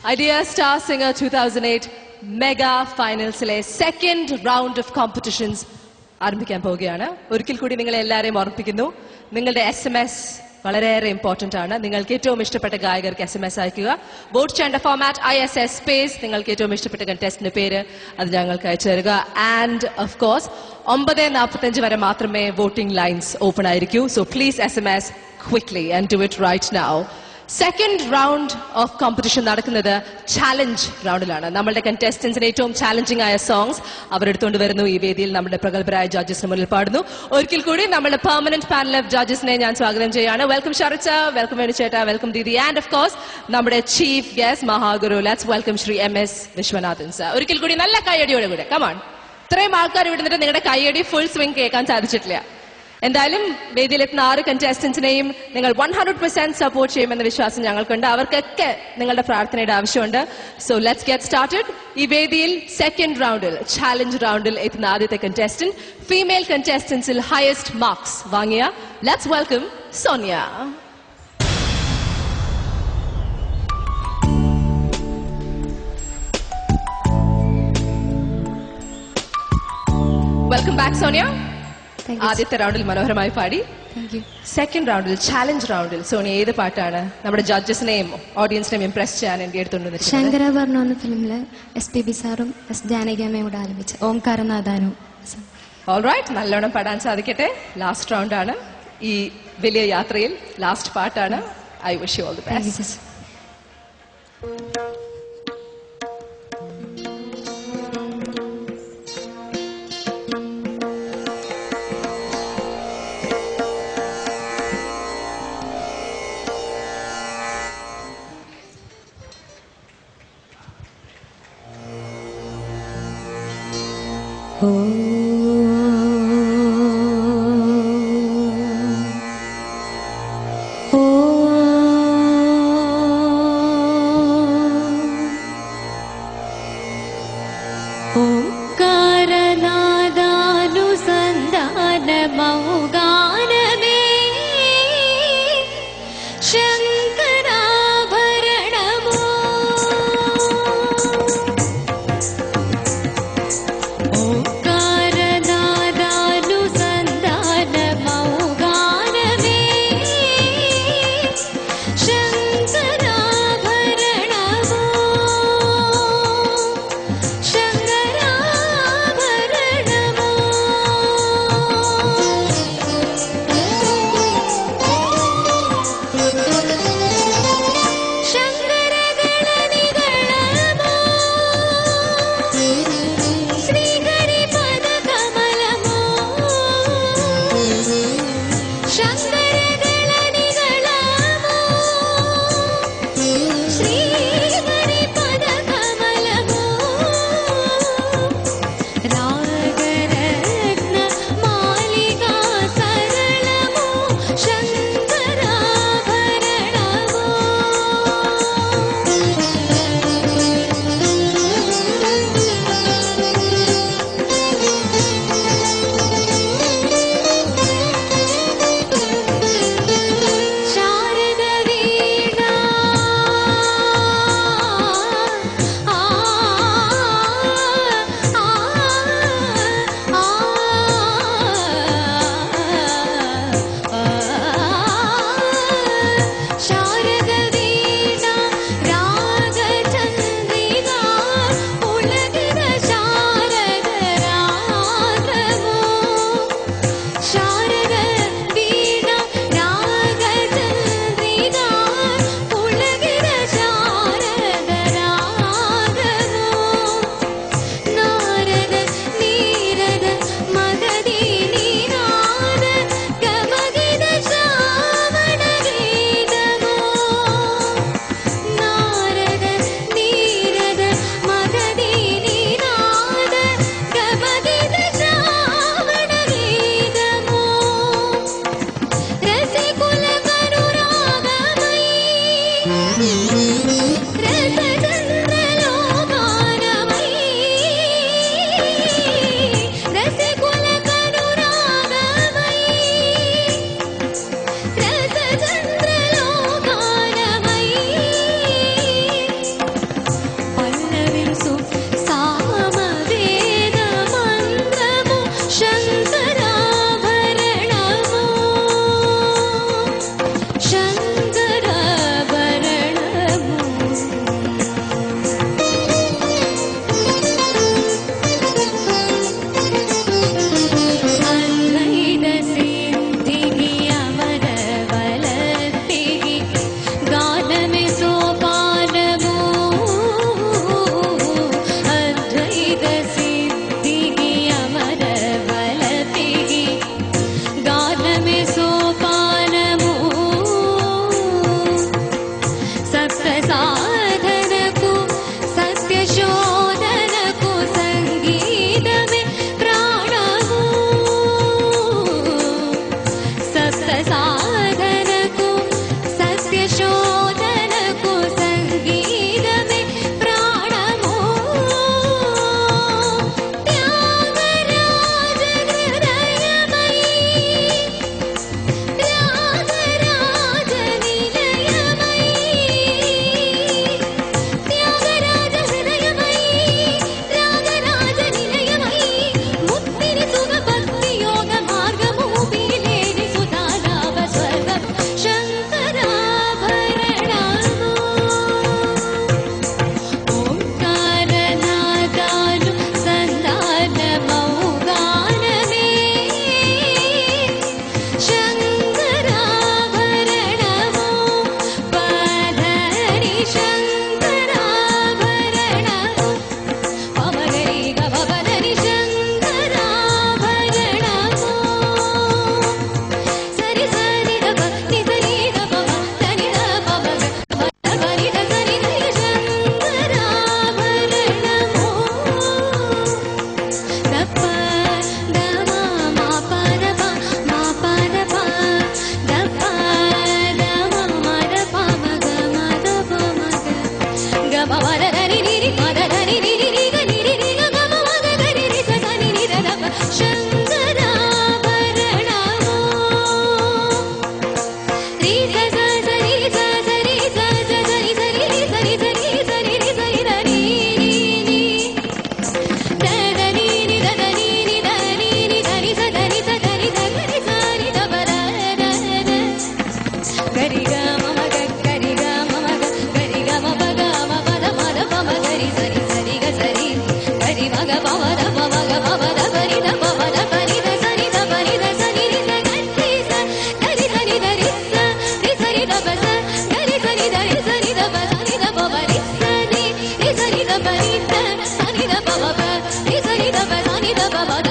Idea Star Singer 2008 Mega Finalsile second round of competitions ആരംഭിക്കാൻ പോവുകയാണ്. ഒരിക്കൽ കൂടി നിങ്ങളെ എല്ലാവരെയും ഓർമ്മിപ്പിക്കുന്നു, നിങ്ങളുടെ SMS വളരെയേറെ ഇമ്പോർട്ടന്റ് ആണ്. നിങ്ങൾക്ക് ഏറ്റവും ഇഷ്ടപ്പെട്ട ഗായകർക്ക് SMS അയക്കുക. വോട്ട് ചെയ്യേണ്ട ഫോർമാറ്റ് ISS സ്പേസ്, നിങ്ങൾക്ക് ഏറ്റവും ഇഷ്ടപ്പെട്ട കണ്ടസ്റ്റന്റിന്റെ പേര് അത് ഞങ്ങൾക്ക് അയച്ചു തരിക. ആൻഡ് ഓഫ് കോഴ്സ് 9:45 വരെ മാത്രമേ വോട്ടിംഗ് ലൈൻസ് ഓപ്പൺ ആയിരിക്കൂ. So please SMS quickly and do it right now. Second round of competition നടക്കുന്നത് ചാലഞ്ച് റൗണ്ടിലാണ്. നമ്മളുടെ കണ്ടസ്റ്റൻസിന് ഏറ്റവും ചാലഞ്ചിങ് ആയ സോങ്സ് അവരെടുത്തുകൊണ്ട് വരുന്നു. ഈ വേദിയിൽ നമ്മുടെ പ്രഗത്ഭരായ ജഡ്ജസിന് മുന്നിൽ പാടുന്നു. ഒരിക്കൽ കൂടി നമ്മുടെ പെർമനന്റ് പാനൽ ഓഫ് ജഡ്ജസിനെ ഞാൻ സ്വാഗതം ചെയ്യാണ്. വെൽക്കം ശരത് സർ, വെൽക്കം വേണുചേട്ടാ, welcome Didi, and of course നമ്മുടെ ചീഫ് ഗസ്റ്റ് മഹാഗുരു. Let's welcome Shri MS Viswanathan sir. ഒരിക്കൽ കൂടി നല്ല കൈയടിയോടെ കൂടെ കമാൺ. ഇത്രയും ആൾക്കാർ വിടുന്നിട്ട് നിങ്ങളുടെ കൈയടി ഫുൾ സ്വിംഗ് കേൾക്കാൻ സാധിച്ചിട്ടില്ല. എന്തായാലും വേദിയിലെത്തുന്ന 6 കണ്ടസ്റ്റൻസിനെയും നിങ്ങൾ 100% സപ്പോർട്ട് ചെയ്യുമെന്ന വിശ്വാസം ഞങ്ങൾക്കുണ്ട്. അവർക്കൊക്കെ നിങ്ങളുടെ പ്രാർത്ഥനയുടെ ആവശ്യമുണ്ട്. So let's get started. ഈ വേദിയിൽ സെക്കൻഡ് റൗണ്ടിൽ ചാലഞ്ച് റൗണ്ടിൽ എത്തുന്ന ആദ്യത്തെ കണ്ടസ്റ്റന്റ്, ഫീമെയിൽ കണ്ടസ്റ്റൻസിൽ ഹയസ്റ്റ് മാർക്സ് വാങ്ങിയ, let's welcome Sonia. Welcome back Sonia. ആദ്യത്തെ റൗണ്ടിൽ മനോഹരമായി പാടി. സെക്കൻഡ് റൗണ്ടിൽ ചാലഞ്ച് റൗണ്ടിൽ സോണിയ ഏത് പാട്ടാണ് നമ്മുടെ ജഡ്ജസിനെയും ഓഡിയൻസിനെയും ഇംപ്രസ് ചെയ്യാൻ വേണ്ടി എടുത്തുകൊണ്ടിരുന്നത്? ശങ്കരാഭരണം എന്ന ഫിലിമില് SPB സാറും ജാനകിയമ്മയും കൂടെ ആലപിച്ച ഓംകാരനാഥാനും. ഓൾറൈറ്റ്, നല്ലോണം പാടാൻ സാധിക്കട്ടെ. ലാസ്റ്റ് റൗണ്ട് ആണ് ഈ വലിയ യാത്രയിൽ, ലാസ്റ്റ് പാട്ടാണ്. I wish you all the best. ഓംകാര నిద బ